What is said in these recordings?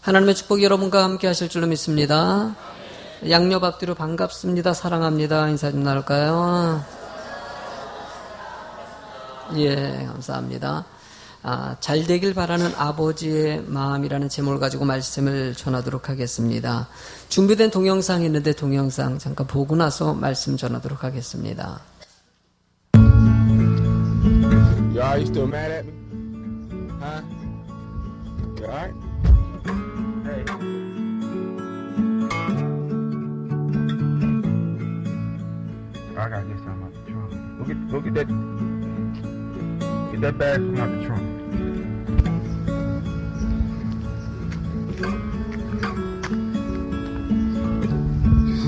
하나님의 축복이 여러분과 함께 하실 줄로 믿습니다. 양옆 앞뒤로 반갑습니다. 사랑합니다. 인사 좀 나눌까요? 예, 감사합니다. 잘 되길 바라는 아버지의 마음이라는 제목을 가지고 말씀을 전하도록 하겠습니다. 준비된 동영상이 있는데 동영상 잠깐 보고 나서 말씀 전하도록 하겠습니다. Y'all, you still mad at me? Huh? You alright? Hey. I gotta get something out the trunk. Go get that bag from out the trunk.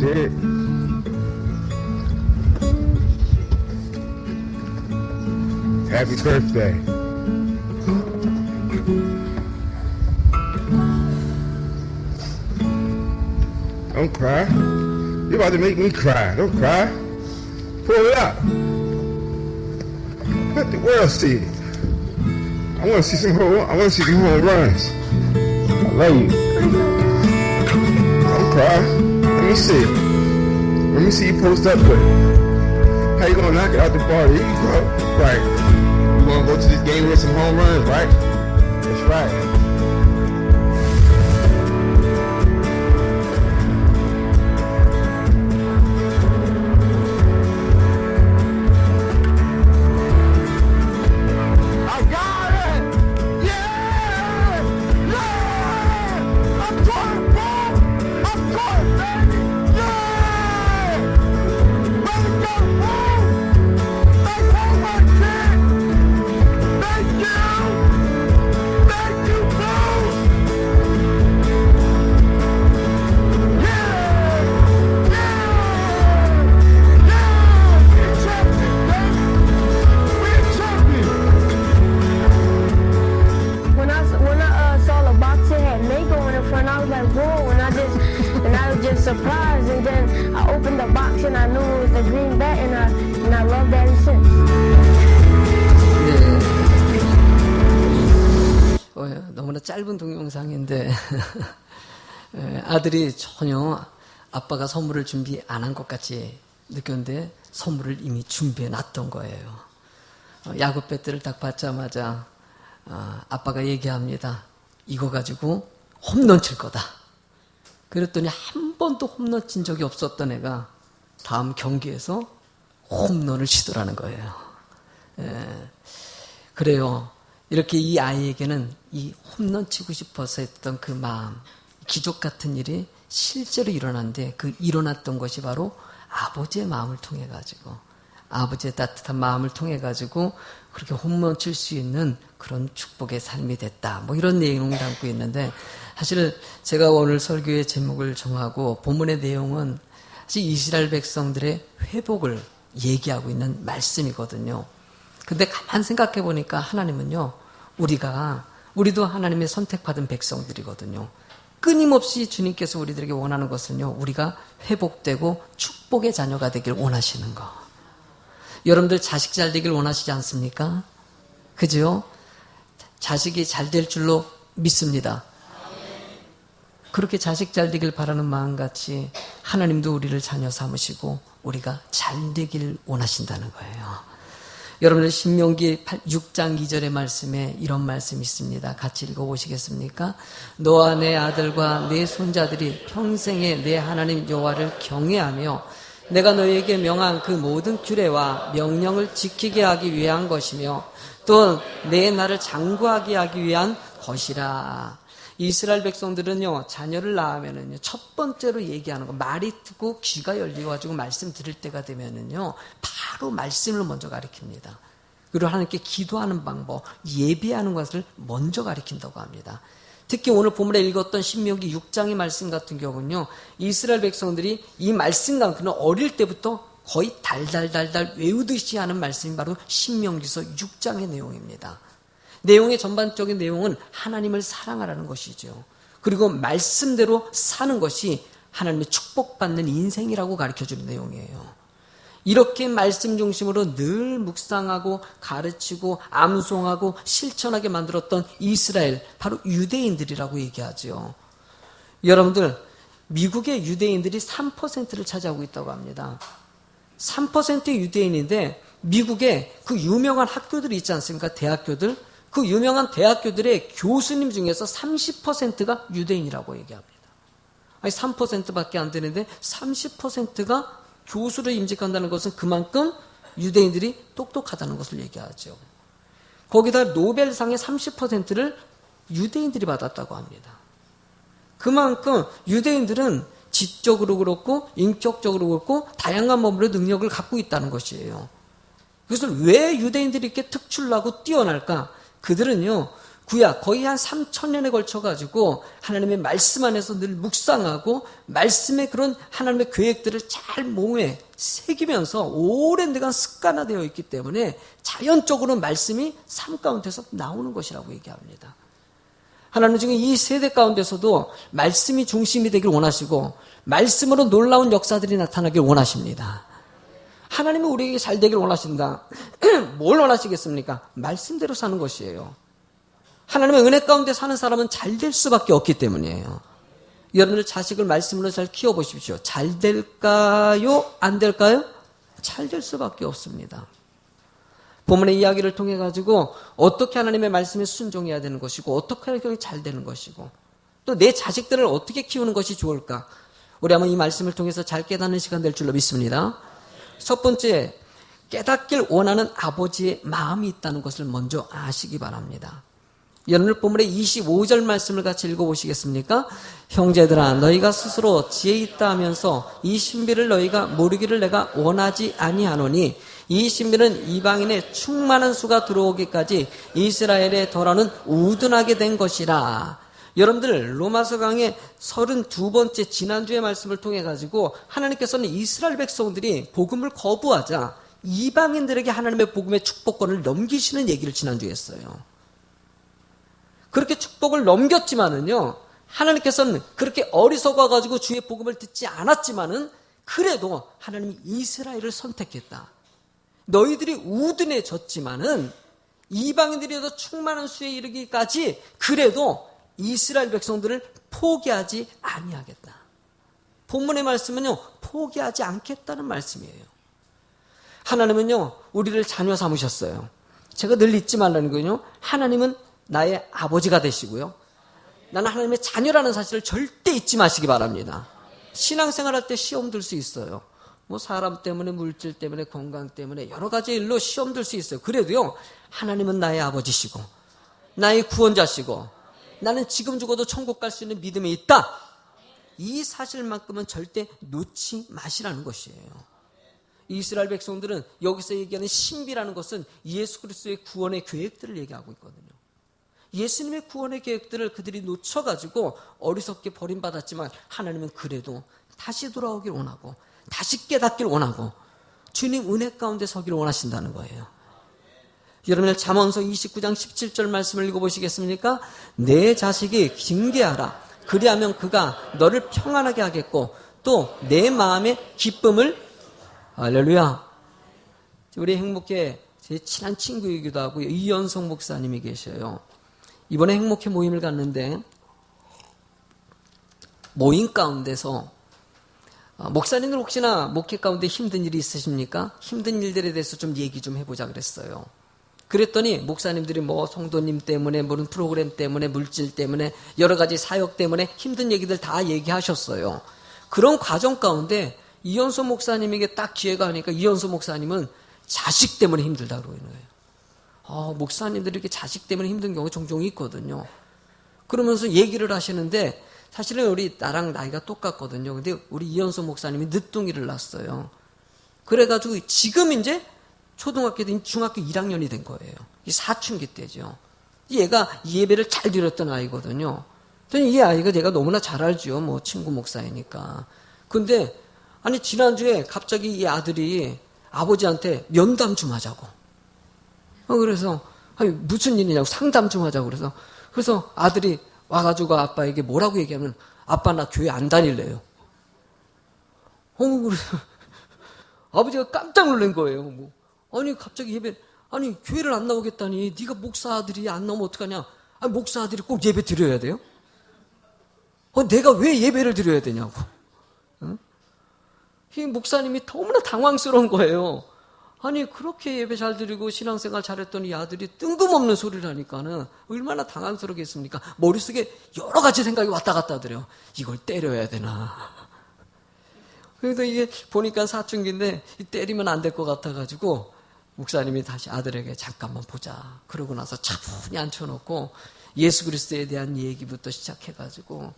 Shit. Happy birthday. Don't cry. You're about to make me cry. Don't cry. Pull it out. Let the world see it. I want to see some home runs. I love you. Don't cry. Let me see. Let me see you post up with it. How you gonna knock it out the party? You go. Right. You wanna go to this game with some home runs, right? That's right. Surprised, and then I opened the box and I knew it was the green bat, and I loved that ever since. 네. 너무나 짧은 동영상인데 아들이 전혀 아빠가 선물을 준비 안 한 것 같이 느꼈는데 선물을 이미 준비해 놨던 거예요. 야구 배트를 딱 받자마자 아빠가 얘기합니다. 이거 가지고 홈런 칠 거다. 그랬더니 한 번도 홈런 친 적이 없었던 애가 다음 경기에서 홈런을 치더라는 거예요. 그래요. 이렇게 이 아이에게는 이 홈런 치고 싶어서 했던 그 마음, 기적 같은 일이 실제로 일어났는데 그 일어났던 것이 바로 아버지의 마음을 통해 가지고, 아버지의 따뜻한 마음을 통해 가지고 그렇게 홈런 칠 수 있는 그런 축복의 삶이 됐다. 뭐 이런 내용을 담고 있는데, 사실 제가 오늘 설교의 제목을 정하고 본문의 내용은 사실 이스라엘 백성들의 회복을 얘기하고 있는 말씀이거든요. 근데 가만 생각해 보니까 하나님은요, 우리도 하나님의 선택받은 백성들이거든요. 끊임없이 주님께서 우리들에게 원하는 것은요, 우리가 회복되고 축복의 자녀가 되길 원하시는 거. 여러분들 자식 잘 되길 원하시지 않습니까? 그죠? 자식이 잘 될 줄로 믿습니다. 그렇게 자식 잘 되길 바라는 마음같이 하나님도 우리를 자녀 삼으시고 우리가 잘 되길 원하신다는 거예요. 여러분들 신명기 6장 2절의 말씀에 이런 말씀이 있습니다. 같이 읽어보시겠습니까? 너와 내 아들과 내 손자들이 평생에 내 하나님 여호와를 경외하며 내가 너에게 명한 그 모든 규례와 명령을 지키게 하기 위한 것이며 또 내 나를 장구하게 하기 위한 것이라. 이스라엘 백성들은요, 자녀를 낳으면은요, 첫 번째로 얘기하는 거, 말이 듣고 귀가 열려가지고 말씀 들을 때가 되면은요, 바로 말씀을 먼저 가르칩니다. 그리고 하나님께 기도하는 방법, 예비하는 것을 먼저 가르친다고 합니다. 특히 오늘 본문에 읽었던 신명기 6장의 말씀 같은 경우는요, 이스라엘 백성들이 이 말씀 가운데 어릴 때부터 거의 달달달달 외우듯이 하는 말씀이 바로 신명기서 6장의 내용입니다. 내용의 전반적인 내용은 하나님을 사랑하라는 것이죠. 그리고 말씀대로 사는 것이 하나님의 축복받는 인생이라고 가르쳐주는 내용이에요. 이렇게 말씀 중심으로 늘 묵상하고 가르치고 암송하고 실천하게 만들었던 이스라엘, 바로 유대인들이라고 얘기하죠. 여러분들, 미국의 유대인들이 3%를 차지하고 있다고 합니다. 3%의 유대인인데 미국의 그 유명한 학교들이 있지 않습니까? 대학교들. 그 유명한 대학교들의 교수님 중에서 30%가 유대인이라고 얘기합니다. 아니 3%밖에 안 되는데 30%가 교수로 임직한다는 것은 그만큼 유대인들이 똑똑하다는 것을 얘기하죠. 거기다 노벨상의 30%를 유대인들이 받았다고 합니다. 그만큼 유대인들은 지적으로 그렇고 인격적으로 그렇고 다양한 몸으로 능력을 갖고 있다는 것이에요. 그래서 왜 유대인들이 이렇게 특출나고 뛰어날까? 그들은요, 구약 거의 한 3,000년에 걸쳐가지고 하나님의 말씀 안에서 늘 묵상하고 말씀의 그런 하나님의 계획들을 잘 몸에 새기면서 오랜 시간 습관화되어 있기 때문에 자연적으로 말씀이 삶 가운데서 나오는 것이라고 얘기합니다. 하나님 중에 이 세대 가운데서도 말씀이 중심이 되길 원하시고 말씀으로 놀라운 역사들이 나타나길 원하십니다. 하나님은 우리에게 잘 되길 원하신다. 뭘 원하시겠습니까? 말씀대로 사는 것이에요. 하나님의 은혜 가운데 사는 사람은 잘 될 수밖에 없기 때문이에요. 여러분들 자식을 말씀으로 잘 키워보십시오. 잘 될까요? 안 될까요? 잘 될 수밖에 없습니다. 본문의 이야기를 통해 가지고 어떻게 하나님의 말씀에 순종해야 되는 것이고 어떻게 하면 잘 되는 것이고 또 내 자식들을 어떻게 키우는 것이 좋을까? 우리 한번 이 말씀을 통해서 잘 깨닫는 시간 될 줄로 믿습니다. 첫 번째, 깨닫길 원하는 아버지의 마음이 있다는 것을 먼저 아시기 바랍니다. 오늘 본문의 25절 말씀을 같이 읽어보시겠습니까? 형제들아, 너희가 스스로 지혜 있다 하면서 이 신비를 너희가 모르기를 내가 원하지 아니하노니 이 신비는 이방인의 충만한 수가 들어오기까지 이스라엘의 덜어는 우둔하게 된 것이라. 여러분들, 로마서 강의 32번째 지난주의 말씀을 통해 가지고 하나님께서는 이스라엘 백성들이 복음을 거부하자 이방인들에게 하나님의 복음의 축복권을 넘기시는 얘기를 지난주에 했어요. 그렇게 축복을 넘겼지만은요, 하나님께서는 그렇게 어리석어 가지고 주의 복음을 듣지 않았지만은 그래도 하나님이 이스라엘을 선택했다. 너희들이 우둔해졌지만은 이방인들이 더 충만한 수에 이르기까지 그래도 이스라엘 백성들을 포기하지 아니하겠다. 본문의 말씀은요, 포기하지 않겠다는 말씀이에요. 하나님은요, 우리를 자녀 삼으셨어요. 제가 늘 잊지 말라는 거는요, 하나님은 나의 아버지가 되시고요, 나는 하나님의 자녀라는 사실을 절대 잊지 마시기 바랍니다. 신앙생활 할 때 시험 들 수 있어요. 뭐 사람 때문에, 물질 때문에, 건강 때문에 여러 가지 일로 시험 들 수 있어요. 그래도요, 하나님은 나의 아버지시고 나의 구원자시고 나는 지금 죽어도 천국 갈 수 있는 믿음이 있다. 이 사실만큼은 절대 놓지 마시라는 것이에요. 이스라엘 백성들은 여기서 얘기하는 신비라는 것은 예수 그리스도의 구원의 계획들을 얘기하고 있거든요. 예수님의 구원의 계획들을 그들이 놓쳐가지고 어리석게 버림받았지만 하나님은 그래도 다시 돌아오길 원하고 다시 깨닫길 원하고 주님 은혜 가운데 서기를 원하신다는 거예요. 여러분들 잠언서 29장 17절 말씀을 읽어보시겠습니까? 내 자식이 징계하라. 그리하면 그가 너를 평안하게 하겠고 또 내 마음의 기쁨을, 할렐루야. 우리 행복회 제 친한 친구이기도 하고 이연성 목사님이 계셔요. 이번에 행복회 모임을 갔는데 모임 가운데서 목사님들 혹시나 목회 가운데 힘든 일이 있으십니까? 힘든 일들에 대해서 좀 얘기 좀 해보자 그랬어요. 그랬더니 목사님들이 뭐 성도님 때문에, 모든 프로그램 때문에, 물질 때문에, 여러 가지 사역 때문에 힘든 얘기들 다 얘기하셨어요. 그런 과정 가운데 이현수 목사님에게 딱 기회가 오니까 이현수 목사님은 자식 때문에 힘들다고 그러는 거예요. 목사님들이 이렇게 자식 때문에 힘든 경우가 종종 있거든요. 그러면서 얘기를 하시는데 사실은 나랑 나이가 똑같거든요. 근데 우리 이현수 목사님이 늦둥이를 낳았어요. 그래가지고 지금 이제 초등학교, 중학교 1학년이 된 거예요. 이 사춘기 때죠. 얘가 예배를 잘 드렸던 아이거든요. 이 아이가 제가 너무나 잘 알죠. 뭐 친구 목사이니까. 근데 아니 지난주에 갑자기 이 아들이 아버지한테 면담 좀 하자고. 그래서 아니 무슨 일이냐고 상담 좀 하자고 그래서 아들이 와가지고 아빠에게 뭐라고 얘기하면 아빠 나 교회 안 다닐래요. 그래서 아버지가 깜짝 놀란 거예요. 아니 갑자기 아니 교회를 안 나오겠다니 네가 목사 아들이 안 나오면 어떡하냐. 아니 목사 아들이 꼭 예배 드려야 돼요? 내가 왜 예배를 드려야 되냐고. 이 목사님이 너무나 당황스러운 거예요. 아니 그렇게 예배 잘 드리고 신앙생활 잘했더니 이 아들이 뜬금없는 소리를 하니까는 얼마나 당황스럽겠습니까? 머릿속에 여러 가지 생각이 왔다 갔다 하더래요. 이걸 때려야 되나. 그래도 이게 보니까 사춘기인데 때리면 안 될 것 같아가지고 목사님이 다시 아들에게 잠깐만 보자. 그러고 나서 차분히 앉혀놓고 예수 그리스도에 대한 얘기부터 시작해가지고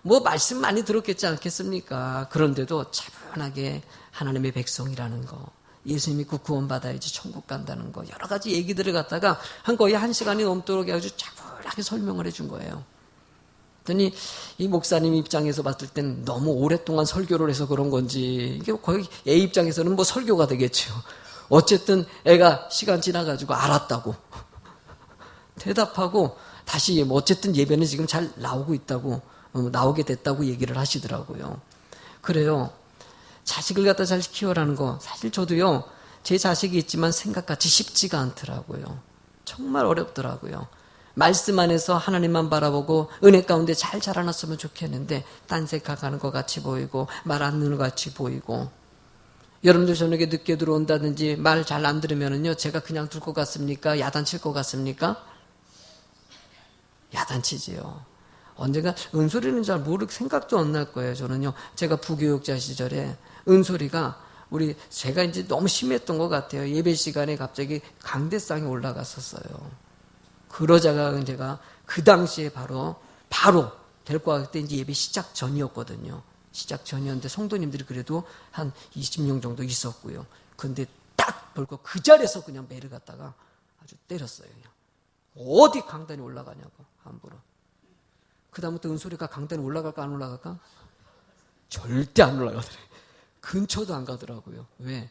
뭐 말씀 많이 들었겠지 않겠습니까? 그런데도 차분하게 하나님의 백성이라는 거, 예수 믿고 구원받아야지 천국 간다는 거, 여러 가지 얘기들을 갖다가 거의 1시간이 넘도록 해가지고 차분하게 설명을 해준 거예요. 그랬더니 이 목사님 입장에서 봤을 땐 너무 오랫동안 설교를 해서 그런 건지, 이게 거의 애 입장에서는 뭐 설교가 되겠죠. 어쨌든 애가 시간 지나가지고 알았다고 대답하고 다시 뭐 어쨌든 예배는 지금 잘 나오고 있다고, 나오게 됐다고 얘기를 하시더라고요. 그래요. 자식을 갖다 잘 키워라는 거, 사실 저도요, 제 자식이 있지만 생각같이 쉽지가 않더라고요. 정말 어렵더라고요. 말씀 안에서 하나님만 바라보고 은혜 가운데 잘 자라났으면 좋겠는데 딴색하는 것 같이 보이고 말 안 듣는 것 같이 보이고, 여러분들 저녁에 늦게 들어온다든지 말 잘 안 들으면은요, 제가 그냥 둘 것 같습니까? 야단칠 것 같습니까? 야단치지요. 언젠가 은솔이는 잘 모르고 생각도 안 날 거예요. 저는요, 제가 부교육자 시절에 은솔이가 제가 이제 너무 심했던 것 같아요. 예배 시간에 갑자기 강대상에 올라갔었어요. 그러자가 제가 그 당시에 바로 데리고 갈 때 이제 예배 시작 전이었거든요. 시작 전이었는데 성도님들이 그래도 한 20명 정도 있었고요. 근데 딱 벌고 그 자리에서 그냥 매를 갖다가 아주 때렸어요. 그냥. 어디 강단에 올라가냐고, 함부로. 그 다음부터 은솔이가 강단에 올라갈까 안 올라갈까? 절대 안 올라가더래요. 근처도 안 가더라고요. 왜?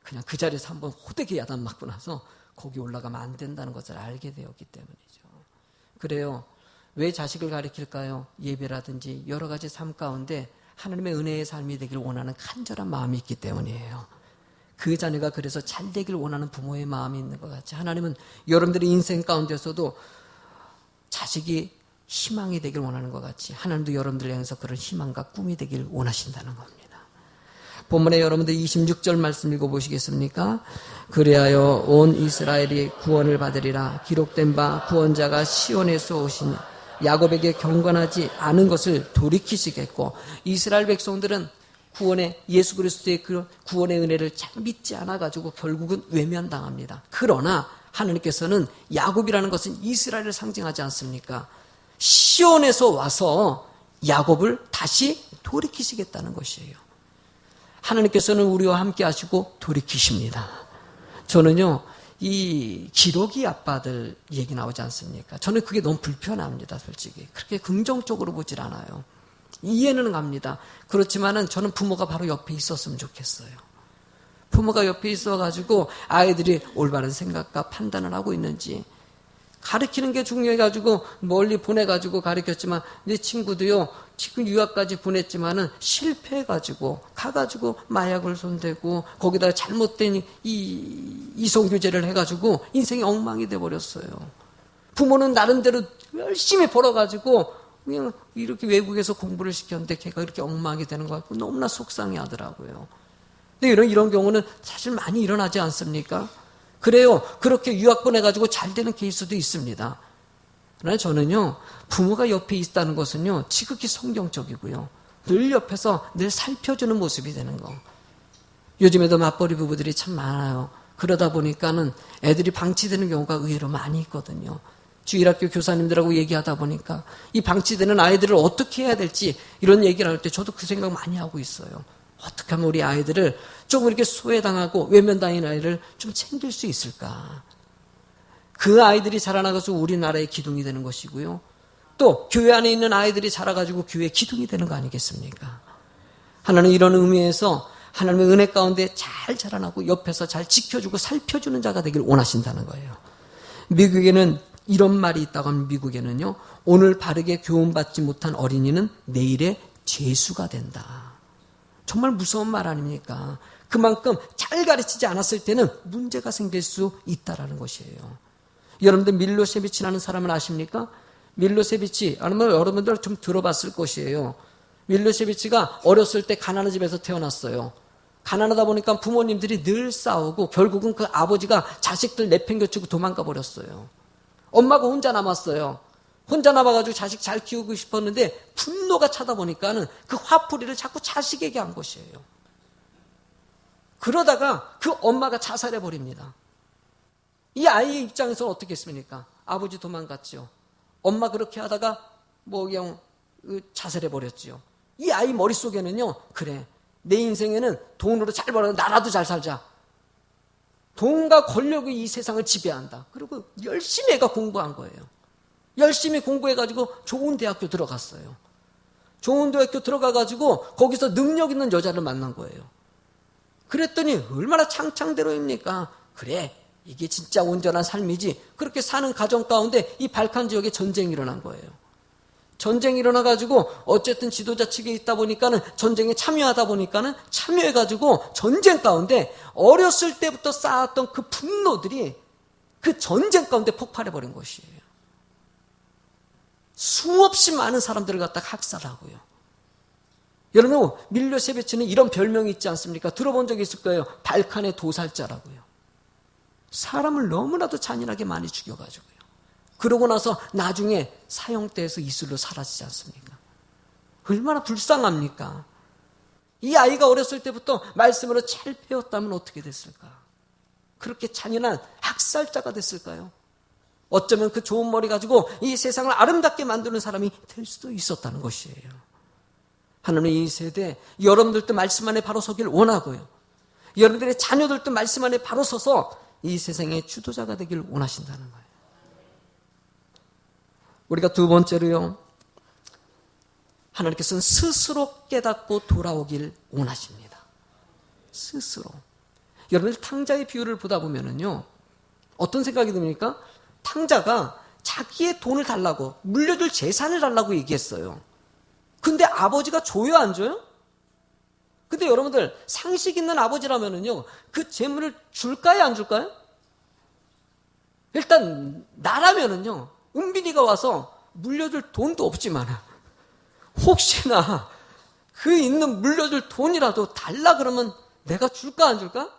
그냥 그 자리에서 한번 호되게 야단 맞고 나서 거기 올라가면 안 된다는 것을 알게 되었기 때문이죠. 그래요. 왜 자식을 가르칠까요? 예배라든지 여러 가지 삶 가운데 하나님의 은혜의 삶이 되길 원하는 간절한 마음이 있기 때문이에요. 그 자녀가 그래서 잘 되길 원하는 부모의 마음이 있는 것 같이, 하나님은 여러분들의 인생 가운데서도 자식이 희망이 되길 원하는 것 같이, 하나님도 여러분들을 향해서 그런 희망과 꿈이 되길 원하신다는 겁니다. 본문에 여러분들 26절 말씀 읽어보시겠습니까? 그리하여 온 이스라엘이 구원을 받으리라. 기록된 바 구원자가 시온에서 오신 야곱에게 경건하지 않은 것을 돌이키시겠고, 이스라엘 백성들은 예수 그리스도의 그 구원의 은혜를 잘 믿지 않아가지고 결국은 외면당합니다. 그러나 하나님께서는 야곱이라는 것은 이스라엘을 상징하지 않습니까? 시온에서 와서 야곱을 다시 돌이키시겠다는 것이에요. 하나님께서는 우리와 함께 하시고 돌이키십니다. 저는요, 이 기러기 아빠들 얘기 나오지 않습니까? 저는 그게 너무 불편합니다, 솔직히. 그렇게 긍정적으로 보질 않아요. 이해는 갑니다. 그렇지만은 저는 부모가 바로 옆에 있었으면 좋겠어요. 부모가 옆에 있어가지고 아이들이 올바른 생각과 판단을 하고 있는지, 가르치는 게 중요해가지고 멀리 보내가지고 가르쳤지만, 내 친구도요, 지금 유학까지 보냈지만은 실패해가지고 가가지고 마약을 손대고 거기다가 잘못된 이성교제를 해가지고 인생이 엉망이 돼버렸어요. 부모는 나름대로 열심히 벌어가지고 그냥 이렇게 외국에서 공부를 시켰는데 걔가 이렇게 엉망이 되는 것 같고 너무나 속상해 하더라고요. 근데 이런 경우는 사실 많이 일어나지 않습니까? 그래요. 그렇게 유학 보내가지고 잘 되는 케이스도 있습니다. 그러나 저는요, 부모가 옆에 있다는 것은요, 지극히 성경적이고요. 늘 옆에서 늘 살펴주는 모습이 되는 거. 요즘에도 맞벌이 부부들이 참 많아요. 그러다 보니까는 애들이 방치되는 경우가 의외로 많이 있거든요. 주일학교 교사님들하고 얘기하다 보니까 이 방치되는 아이들을 어떻게 해야 될지 이런 얘기를 할 때 저도 그 생각 많이 하고 있어요. 어떻게 하면 우리 아이들을 조금 이렇게 소외당하고 외면당한 아이를 좀 챙길 수 있을까? 그 아이들이 자라나가서 우리나라의 기둥이 되는 것이고요. 또 교회 안에 있는 아이들이 자라가지고 교회의 기둥이 되는 거 아니겠습니까? 하나는 이런 의미에서 하나님의 은혜 가운데 잘 자라나고 옆에서 잘 지켜주고 살펴주는 자가 되길 원하신다는 거예요. 미국에는 이런 말이 있다고 하면, 미국에는요, 오늘 바르게 교훈받지 못한 어린이는 내일의 죄수가 된다. 정말 무서운 말 아닙니까? 그만큼 잘 가르치지 않았을 때는 문제가 생길 수 있다라는 것이에요. 여러분들 밀로세비치라는 사람을 아십니까? 밀로세비치, 아니면 여러분들 좀 들어봤을 것이에요. 밀로세비치가 어렸을 때 가난한 집에서 태어났어요. 가난하다 보니까 부모님들이 늘 싸우고 결국은 그 아버지가 자식들 내팽개치고 도망가 버렸어요. 엄마가 혼자 남았어요. 혼자 남아가지고 자식 잘 키우고 싶었는데 분노가 차다 보니까는 그 화풀이를 자꾸 자식에게 한 것이에요. 그러다가 그 엄마가 자살해 버립니다. 이 아이의 입장에서는 어떻게 했습니까? 아버지 도망갔죠. 엄마 그렇게 하다가 그냥 자살해 버렸지요. 이 아이 머릿속에는요, 그래, 내 인생에는 돈으로 잘 벌어 나라도 잘 살자. 돈과 권력이 이 세상을 지배한다. 그리고 열심히 애가 공부한 거예요. 열심히 공부해가지고 좋은 대학교 들어갔어요. 좋은 대학교 들어가가지고 거기서 능력 있는 여자를 만난 거예요. 그랬더니 얼마나 창창대로입니까? 그래, 이게 진짜 온전한 삶이지. 그렇게 사는 가정 가운데 이 발칸 지역에 전쟁이 일어난 거예요. 전쟁이 일어나가지고 어쨌든 지도자 측에 있다 보니까는 전쟁에 참여하다 보니까는 참여해가지고 전쟁 가운데 어렸을 때부터 쌓았던 그 분노들이 그 전쟁 가운데 폭발해버린 것이에요. 수없이 많은 사람들을 갖다가 학살하고요. 여러분, 밀로세비치는 이런 별명이 있지 않습니까? 들어본 적이 있을 거예요. 발칸의 도살자라고요. 사람을 너무나도 잔인하게 많이 죽여가지고요. 그러고 나서 나중에 사형대에서 이슬로 사라지지 않습니까? 얼마나 불쌍합니까? 이 아이가 어렸을 때부터 말씀으로 잘 배웠다면 어떻게 됐을까? 그렇게 잔인한 학살자가 됐을까요? 어쩌면 그 좋은 머리 가지고 이 세상을 아름답게 만드는 사람이 될 수도 있었다는 것이에요. 하나님의 이 세대, 여러분들도 말씀 안에 바로 서길 원하고요. 여러분들의 자녀들도 말씀 안에 바로 서서 이 세상의 주도자가 되길 원하신다는 거예요. 우리가 두 번째로요, 하나님께서는 스스로 깨닫고 돌아오길 원하십니다. 스스로. 여러분들 탕자의 비유를 보다 보면은요, 어떤 생각이 듭니까? 탕자가 자기의 돈을 달라고, 물려줄 재산을 달라고 얘기했어요. 근데 아버지가 줘요, 안 줘요? 근데 여러분들 상식 있는 아버지라면은요, 그 재물을 줄까요, 안 줄까요? 일단 나라면은요, 은빈이가 와서 물려줄 돈도 없지만 혹시나 그 있는 물려줄 돈이라도 달라 그러면 내가 줄까 안 줄까?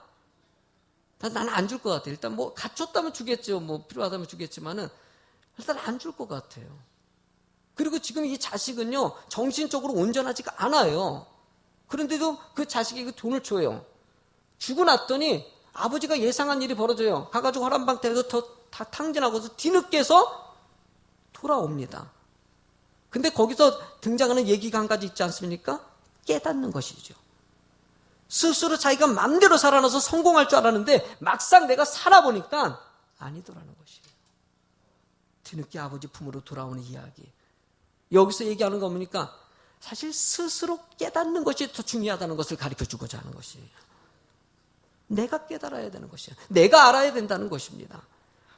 나는 안 줄 것 같아요. 일단 갖췄다면 주겠죠. 필요하다면 주겠지만은 일단 안 줄 것 같아요. 그리고 지금 이 자식은요, 정신적으로 온전하지가 않아요. 그런데도 그 자식에게 돈을 줘요. 주고 났더니 아버지가 예상한 일이 벌어져요. 가가지고 허란방태에서 다 탕진하고서 뒤늦게서 돌아옵니다. 근데 거기서 등장하는 얘기가 한 가지 있지 않습니까? 깨닫는 것이죠. 스스로 자기가 마음대로 살아나서 성공할 줄 알았는데 막상 내가 살아보니까 아니더라는 것이에요. 뒤늦게 아버지 품으로 돌아오는 이야기. 여기서 얘기하는 거 뭡니까? 사실 스스로 깨닫는 것이 더 중요하다는 것을 가르쳐주고자 하는 것이에요. 내가 깨달아야 되는 것이에요. 내가 알아야 된다는 것입니다.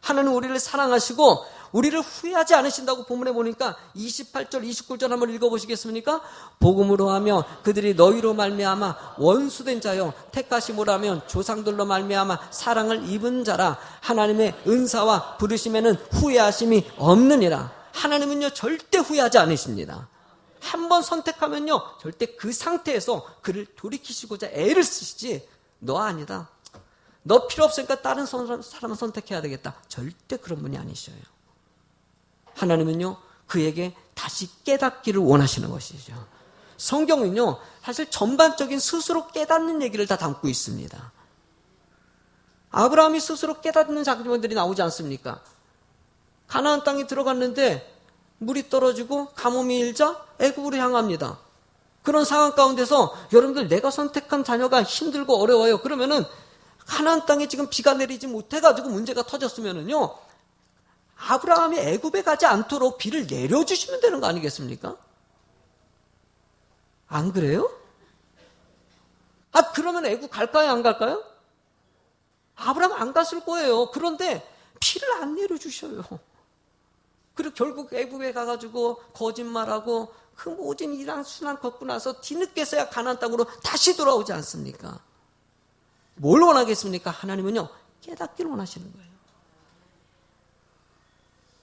하나님은 우리를 사랑하시고 우리를 후회하지 않으신다고 본문에 보니까 28절, 29절 한번 읽어보시겠습니까? 복음으로 하며 그들이 너희로 말미암아 원수된 자여 택하심으로 하면 조상들로 말미암아 사랑을 입은 자라. 하나님의 은사와 부르심에는 후회하심이 없느니라. 하나님은요, 절대 후회하지 않으십니다. 한번 선택하면요, 절대 그 상태에서 그를 돌이키시고자 애를 쓰시지, 너 아니다, 너 필요 없으니까 다른 사람을 선택해야 되겠다, 절대 그런 분이 아니셔요. 하나님은요, 그에게 다시 깨닫기를 원하시는 것이죠. 성경은요, 사실 전반적인 스스로 깨닫는 얘기를 다 담고 있습니다. 아브라함이 스스로 깨닫는 장면들이 나오지 않습니까? 가나안 땅에 들어갔는데 물이 떨어지고 가뭄이 일자 애굽으로 향합니다. 그런 상황 가운데서 여러분들, 내가 선택한 자녀가 힘들고 어려워요. 그러면은 가나안 땅에 지금 비가 내리지 못해가지고 문제가 터졌으면은요, 아브라함이 애굽에 가지 않도록 비를 내려주시면 되는 거 아니겠습니까? 안 그래요? 그러면 애굽 갈까요, 안 갈까요? 아브라함 안 갔을 거예요. 그런데 비를 안 내려주셔요. 그리고 결국 애굽에 가가지고 거짓말하고 그 모진 이란 순환 걷고 나서 뒤늦게서야 가나안 땅으로 다시 돌아오지 않습니까? 뭘 원하겠습니까? 하나님은요, 깨닫기를 원하시는 거예요.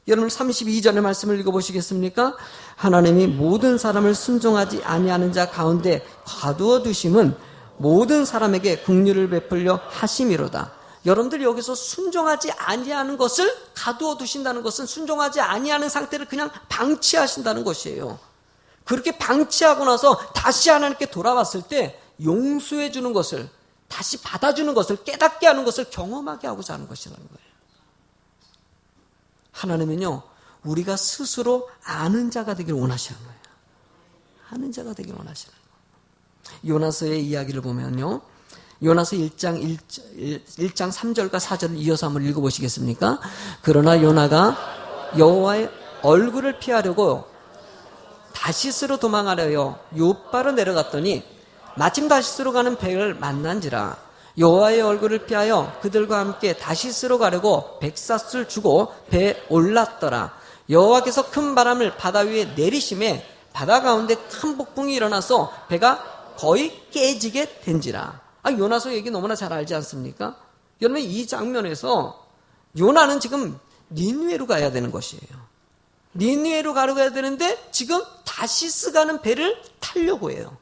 여러분 32절의 말씀을 읽어보시겠습니까? 하나님이 모든 사람을 순종하지 아니하는 자 가운데 가두어 두심은 모든 사람에게 긍휼을 베풀려 하심이로다. 여러분들이 여기서 순종하지 아니하는 것을 가두어 두신다는 것은 순종하지 아니하는 상태를 그냥 방치하신다는 것이에요. 그렇게 방치하고 나서 다시 하나님께 돌아왔을 때 용서해 주는 것을, 다시 받아주는 것을, 깨닫게 하는 것을 경험하게 하고자 하는 것이라는 거예요. 하나님은요, 우리가 스스로 아는 자가 되기를 원하시는 거예요. 아는 자가 되기를 원하시는 거예요. 요나서의 이야기를 보면요, 요나서 1장 3절과 4절을 이어서 한번 읽어보시겠습니까? 그러나 요나가 여호와의 얼굴을 피하려고 다시스로 도망하려여 요바로 내려갔더니 마침 다시스로 가는 배를 만난지라. 여호와의 얼굴을 피하여 그들과 함께 다시스로 가려고 백사슬 주고 배에 올랐더라. 여호와께서 큰 바람을 바다 위에 내리심에 바다 가운데 큰 폭풍이 일어나서 배가 거의 깨지게 된지라. 요나서 얘기 너무나 잘 알지 않습니까? 여러분, 이 장면에서 요나는 지금 니느웨로 가야 되는 것이에요. 니느웨로 가야 되는데 지금 다시스 가는 배를 타려고 해요.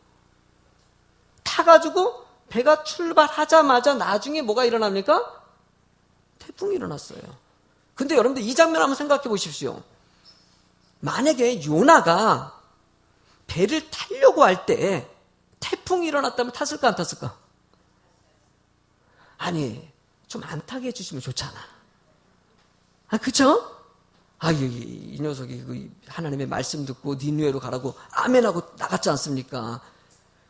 타가지고 배가 출발하자마자 나중에 뭐가 일어납니까? 태풍이 일어났어요. 근데 여러분들 이 장면 한번 생각해 보십시오. 만약에 요나가 배를 타려고 할 때 태풍이 일어났다면 탔을까 안 탔을까? 아니, 좀 안 타게 해주시면 좋잖아. 그쵸? 이 녀석이 하나님의 말씀 듣고 니느웨로 가라고 아멘하고 나갔지 않습니까?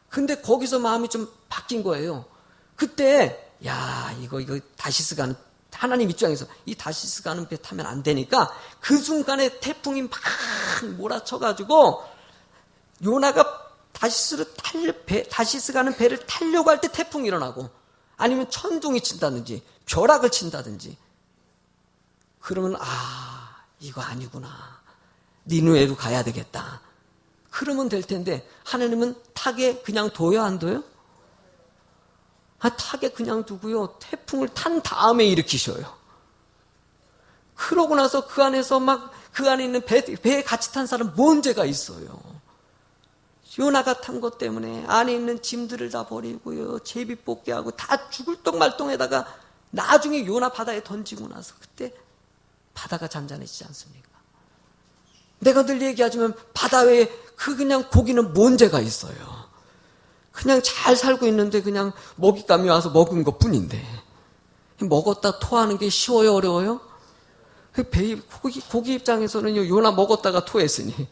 근데 거기서 마음이 좀 바뀐 거예요. 그때 이거 다시스 가는, 하나님 입장에서 이 다시스 가는 배 타면 안 되니까 그 순간에 태풍이 막 몰아쳐가지고 요나가 다시스 가는 배를 타려고 할 때 태풍이 일어나고, 아니면 천둥이 친다든지 벼락을 친다든지, 그러면 이거 아니구나, 니느웨로 가야 되겠다, 그러면 될 텐데 하나님은 타게 그냥 둬요, 안 둬요? 타게 그냥 두고요, 태풍을 탄 다음에 일으키셔요. 그러고 나서 그 안에서 그 안에 있는 배에 같이 탄 사람 뭔 죄가 있어요? 요나가 탄 것 때문에 안에 있는 짐들을 다 버리고요, 제비 뽑게 하고 다 죽을 똥말똥에다가 나중에 요나 바다에 던지고 나서 그때 바다가 잔잔해지지 않습니까? 내가 늘 얘기하지만 바다 외에 그냥 고기는 뭔 죄가 있어요? 그냥 잘 살고 있는데 그냥 먹잇감이 와서 먹은 것 뿐인데, 먹었다 토하는 게 쉬워요, 어려워요? 고기 입장에서는요, 요나 먹었다가 토했으니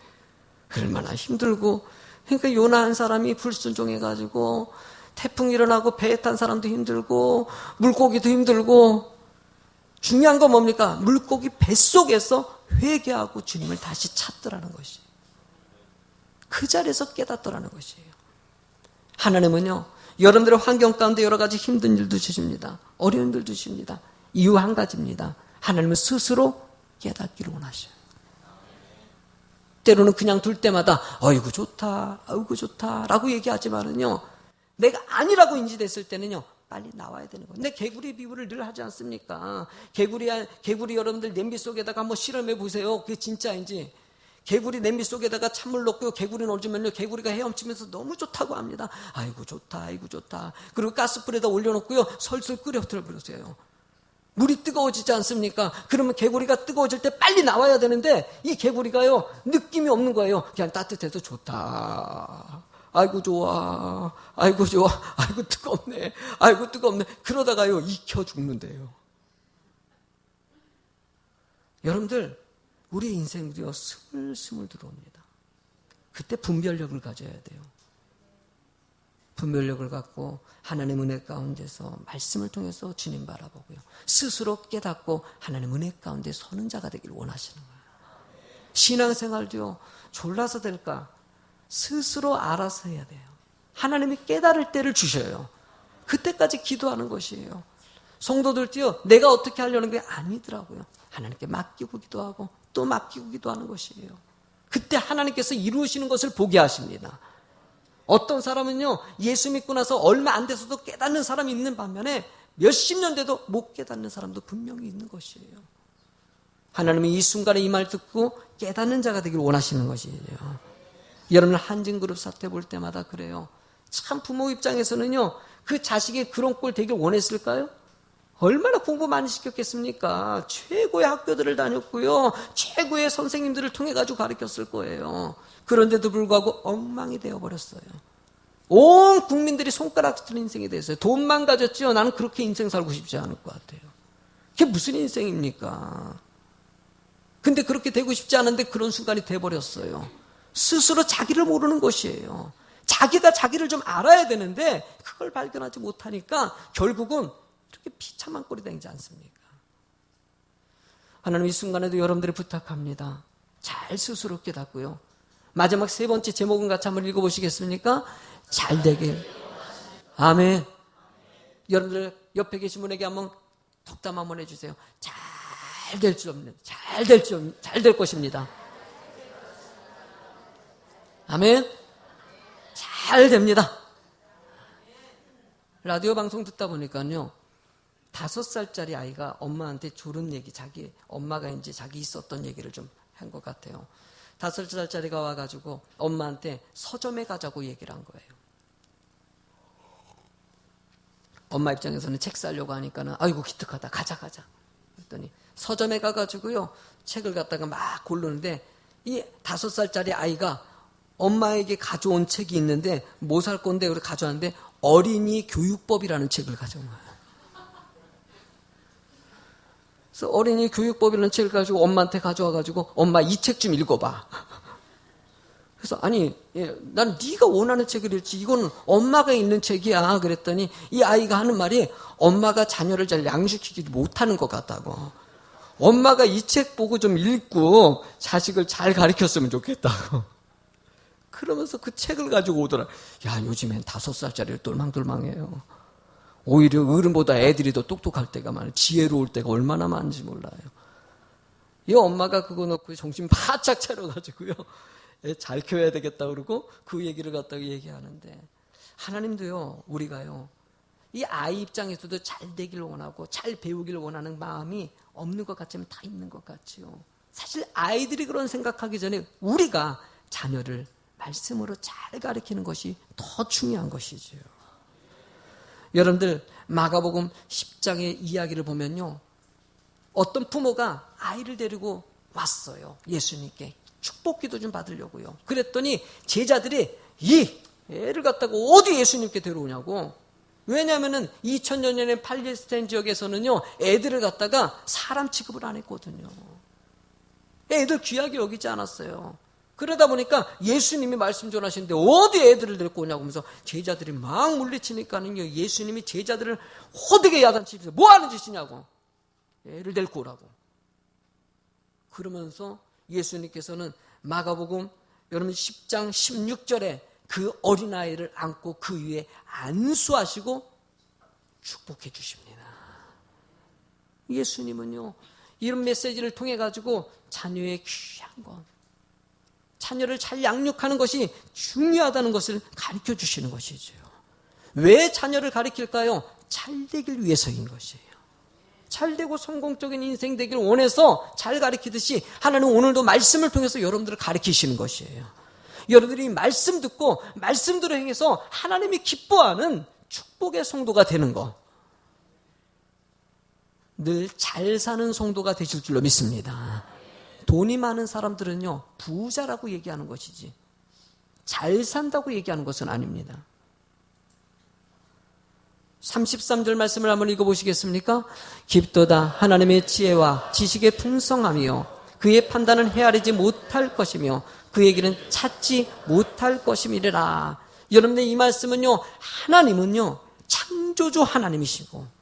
얼마나 힘들고. 그러니까 요나 한 사람이 불순종해가지고 태풍 일어나고 배에 탄 사람도 힘들고 물고기도 힘들고, 중요한 건 뭡니까? 물고기 뱃속에서 회개하고 주님을 다시 찾더라는 것이에요. 그 자리에서 깨닫더라는 것이에요. 하나님은요, 여러분들의 환경 가운데 여러 가지 힘든 일도 주십니다. 어려운 일도 주십니다. 이유 한 가지입니다. 하나님은 스스로 깨닫기를 원하셔요. 때로는 그냥 둘 때마다 아이고 좋다, 아이고 좋다 라고 얘기하지만은요, 내가 아니라고 인지됐을 때는요, 빨리 나와야 되는 거예요. 근데 개구리 비유를 늘 하지 않습니까? 개구리 여러분들 냄비 속에다가 한번 실험해 보세요. 그게 진짜인지. 개구리 냄비 속에다가 찬물 넣고 개구리 넣어주면요, 개구리가 헤엄치면서 너무 좋다고 합니다. 아이고 좋다, 아이고 좋다. 그리고 가스불에다 올려놓고요, 설설 끓여 버리세요. 물이 뜨거워지지 않습니까? 그러면 개구리가 뜨거워질 때 빨리 나와야 되는데 이 개구리가요, 느낌이 없는 거예요. 그냥 따뜻해서 좋다, 아이고 좋아, 아이고 좋아, 아이고 뜨겁네, 아이고 뜨겁네, 그러다가요 익혀 죽는데요. 여러분들, 우리 인생도요 스물스물 들어옵니다. 그때 분별력을 가져야 돼요. 분별력을 갖고 하나님의 은혜 가운데서 말씀을 통해서 주님 바라보고요, 스스로 깨닫고 하나님의 은혜 가운데 서는 자가 되기를 원하시는 거예요. 신앙생활도요, 졸라서 될까? 스스로 알아서 해야 돼요. 하나님이 깨달을 때를 주셔요. 그때까지 기도하는 것이에요. 성도들도요, 내가 어떻게 하려는 게 아니더라고요. 하나님께 맡기고 기도하고 또 맡기고 기도하는 것이에요. 그때 하나님께서 이루시는 것을 보게 하십니다. 어떤 사람은요, 예수 믿고 나서 얼마 안 돼서도 깨닫는 사람이 있는 반면에 몇십 년 돼도 못 깨닫는 사람도 분명히 있는 것이에요. 하나님이 이 순간에 이 말 듣고 깨닫는 자가 되길 원하시는 것이에요. 여러분 한진그룹 사태 볼 때마다 그래요. 참 부모 입장에서는요, 그 자식이 그런 꼴 되길 원했을까요? 얼마나 공부 많이 시켰겠습니까? 최고의 학교들을 다녔고요, 최고의 선생님들을 통해 가지고 가르쳤을 거예요. 그런데도 불구하고 엉망이 되어버렸어요. 온 국민들이 손가락 치는 인생이 됐어요. 돈만 가졌지요. 나는 그렇게 인생 살고 싶지 않을 것 같아요. 그게 무슨 인생입니까? 근데 그렇게 되고 싶지 않은데 그런 순간이 돼버렸어요. 스스로 자기를 모르는 것이에요. 자기가 자기를 좀 알아야 되는데 그걸 발견하지 못하니까 결국은 이렇게 비참한 꼴이 되지 않습니까? 하나님 이 순간에도 여러분들이 부탁합니다. 잘 스스로 깨닫고요. 마지막 세 번째 제목은 같이 한번 읽어보시겠습니까? 잘 되길. 아멘. 여러분들 옆에 계신 분에게 한번 덕담 한번 해주세요. 잘 될 것입니다. 아멘. 잘 됩니다. 라디오 방송 듣다 보니까요, 5살짜리 아이가 엄마한테 졸은 얘기, 자기 엄마가 이제 자기 있었던 얘기를 좀 한 것 같아요. 5살짜리가 와가지고 엄마한테 서점에 가자고 얘기를 한 거예요. 엄마 입장에서는 책 사려고 하니까는 아이고 기특하다, 가자. 그랬더니 서점에 가가지고요, 책을 갖다가 막 고르는데 이 5살짜리 아이가 엄마에게 가져온 책이 있는데 뭐 살 건데 그래 가져왔는데 어린이 교육법이라는 책을 가져온 거예요. 그래서 어린이 교육법이라는 책을 가지고 엄마한테 가져와가지고 엄마 이 책 좀 읽어봐. 그래서 아니 난 네가 원하는 책을 읽지 이거는 엄마가 읽는 책이야. 그랬더니 이 아이가 하는 말이 엄마가 자녀를 잘 양육시키지 못하는 것 같다고. 엄마가 이 책 보고 좀 읽고 자식을 잘 가르쳤으면 좋겠다고. 그러면서 그 책을 가지고 오더라. 야, 요즘엔 5살짜리를 똘망똘망해요. 오히려 어른보다 애들이 더 똑똑할 때가 많아요. 지혜로울 때가 얼마나 많은지 몰라요. 이 엄마가 그거 놓고 정신 바짝 차려가지고요, 잘 키워야 되겠다 그러고 그 얘기를 갖다가 얘기하는데, 하나님도요, 우리가요, 이 아이 입장에서도 잘 되길 원하고 잘 배우길 원하는 마음이 없는 것 같지만 다 있는 것 같지요. 사실 아이들이 그런 생각하기 전에 우리가 자녀를 말씀으로 잘 가르치는 것이 더 중요한 것이지요. 여러분들 마가복음 10장의 이야기를 보면요, 어떤 부모가 아이를 데리고 왔어요. 예수님께 축복기도 좀 받으려고요. 그랬더니 제자들이 이 애를 갖다가 어디 예수님께 데려오냐고. 왜냐하면 2000년 전에 팔레스타인 지역에서는요, 애들을 갖다가 사람 취급을 안 했거든요. 애들 귀하게 여기지 않았어요. 그러다 보니까 예수님이 말씀 전하시는데 어디 애들을 데리고 오냐고 하면서 제자들이 막 물리치니까는요, 예수님이 제자들을 호되게 야단치면서 뭐 하는 짓이냐고. 애를 데리고 오라고. 그러면서 예수님께서는 마가복음 여러분 10장 16절에 그 어린아이를 안고 그 위에 안수하시고 축복해 주십니다. 예수님은요, 이런 메시지를 통해 가지고 자녀의 귀한 것, 자녀를 잘 양육하는 것이 중요하다는 것을 가르쳐 주시는 것이죠. 왜 자녀를 가르칠까요? 잘 되길 위해서인 것이에요. 잘 되고 성공적인 인생 되길 원해서 잘 가르치듯이 하나님은 오늘도 말씀을 통해서 여러분들을 가르치시는 것이에요. 여러분들이 말씀 듣고 말씀대로 행해서 하나님이 기뻐하는 축복의 성도가 되는 것, 늘 잘 사는 성도가 되실 줄로 믿습니다. 돈이 많은 사람들은요, 부자라고 얘기하는 것이지 잘 산다고 얘기하는 것은 아닙니다. 33절 말씀을 한번 읽어보시겠습니까? 깊도다 하나님의 지혜와 지식의 풍성함이요 그의 판단은 헤아리지 못할 것이며 그의 길은 찾지 못할 것임이라. 여러분들 이 말씀은요, 하나님은요 창조주 하나님이시고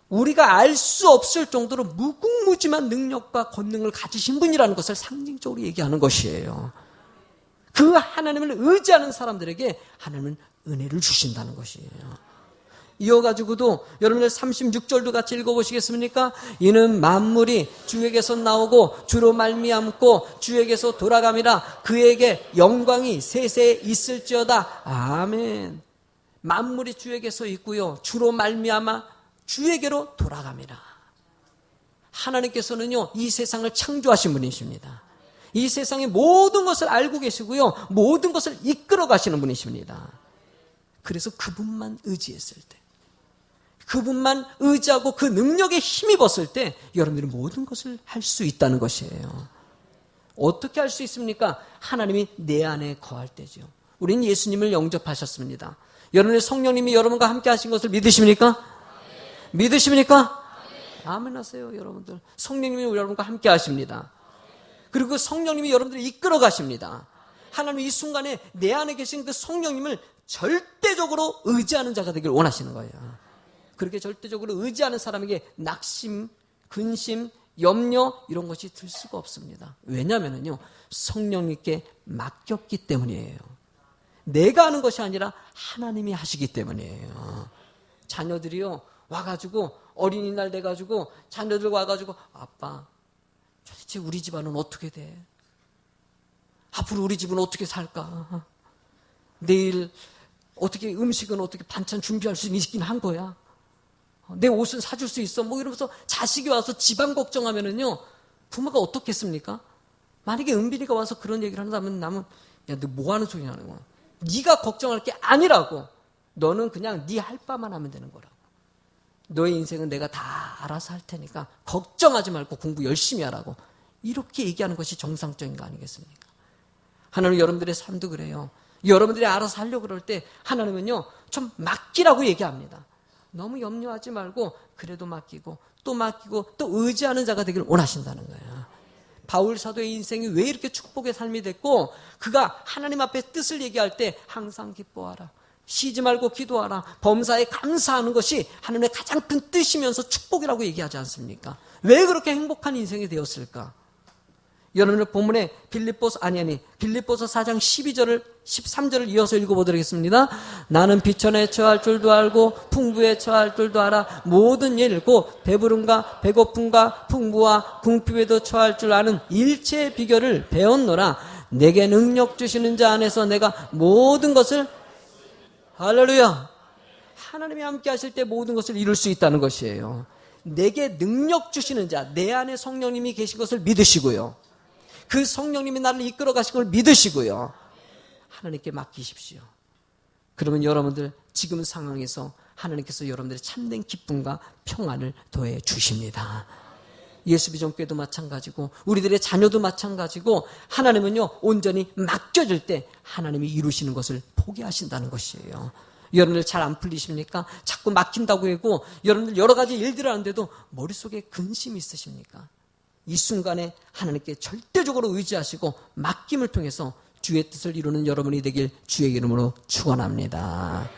우리가 알 수 없을 정도로 무궁무진한 능력과 권능을 가지신 분이라는 것을 상징적으로 얘기하는 것이에요. 그 하나님을 의지하는 사람들에게 하나님은 은혜를 주신다는 것이에요. 이어가지고도 여러분들 36절도 같이 읽어보시겠습니까? 이는 만물이 주에게서 나오고 주로 말미암고 주에게서 돌아감이라. 그에게 영광이 세세에 있을지어다. 아멘. 만물이 주에게서 있고요, 주로 말미암아 주에게로 돌아갑니다. 하나님께서는요, 이 세상을 창조하신 분이십니다. 이 세상의 모든 것을 알고 계시고요, 모든 것을 이끌어 가시는 분이십니다. 그래서 그분만 의지했을 때, 그분만 의지하고 그 능력에 힘입었을 때 여러분들이 모든 것을 할 수 있다는 것이에요. 어떻게 할 수 있습니까? 하나님이 내 안에 거할 때죠. 우리는 예수님을 영접하셨습니다. 여러분의 성령님이 여러분과 함께 하신 것을 믿으십니까? 믿으십니까? 아멘 하세요, 여러분들. 성령님이 여러분과 함께 하십니다. 그리고 그 성령님이 여러분들을 이끌어 가십니다. 하나님 이 순간에 내 안에 계신 그 성령님을 절대적으로 의지하는 자가 되길 원하시는 거예요. 그렇게 절대적으로 의지하는 사람에게 낙심, 근심, 염려 이런 것이 들 수가 없습니다. 왜냐하면요, 성령님께 맡겼기 때문이에요. 내가 하는 것이 아니라 하나님이 하시기 때문이에요. 자녀들이요, 와가지고 어린이날 돼가지고 자녀들 와가지고 아빠, 도대체 우리 집안은 어떻게 돼? 앞으로 우리 집은 어떻게 살까? 내일 어떻게 음식은 어떻게 반찬 준비할 수 있긴 한 거야? 내 옷은 사줄 수 있어? 뭐 이러면서 자식이 와서 집안 걱정하면은요, 부모가 어떻겠습니까? 만약에 은빈이가 와서 그런 얘기를 한다면 나는, 야, 너 뭐 하는 소리 하는 거야? 네가 걱정할 게 아니라고. 너는 그냥 네 할 바만 하면 되는 거라고. 너의 인생은 내가 다 알아서 할 테니까 걱정하지 말고 공부 열심히 하라고. 이렇게 얘기하는 것이 정상적인 거 아니겠습니까? 하나님 여러분들의 삶도 그래요. 여러분들이 알아서 하려고 그럴 때 하나님은요, 좀 맡기라고 얘기합니다. 너무 염려하지 말고 그래도 맡기고 또 의지하는 자가 되기를 원하신다는 거예요. 바울 사도의 인생이 왜 이렇게 축복의 삶이 됐고, 그가 하나님 앞에 뜻을 얘기할 때 항상 기뻐하라, 쉬지 말고 기도하라, 범사에 감사하는 것이 하나님의 가장 큰 뜻이면서 축복이라고 얘기하지 않습니까? 왜 그렇게 행복한 인생이 되었을까? 여러분들 본문에 빌립보서 4장 13절을 이어서 읽어보도록 하겠습니다. 나는 비천에 처할 줄도 알고 풍부에 처할 줄도 알아. 모든 일 곧 배부름과 배고픔과 풍부와 궁핍에도 처할 줄 아는 일체의 비결을 배웠노라. 내게 능력 주시는 자 안에서 내가 모든 것을, 할렐루야, 하나님이 함께 하실 때 모든 것을 이룰 수 있다는 것이에요. 내게 능력 주시는 자, 내 안에 성령님이 계신 것을 믿으시고요, 그 성령님이 나를 이끌어 가신 걸 믿으시고요, 하나님께 맡기십시오. 그러면 여러분들 지금 상황에서 하나님께서 여러분들의 참된 기쁨과 평안을 더해 주십니다. 예수비전교회도 마찬가지고 우리들의 자녀도 마찬가지고, 하나님은요, 온전히 맡겨질 때 하나님이 이루시는 것을 포기하신다는 것이에요. 여러분들 잘 안 풀리십니까? 자꾸 막힌다고 하고 여러분들 여러 가지 일들을 하는데도 머릿속에 근심이 있으십니까? 이 순간에 하나님께 절대적으로 의지하시고 맡김을 통해서 주의 뜻을 이루는 여러분이 되길 주의 이름으로 축원합니다.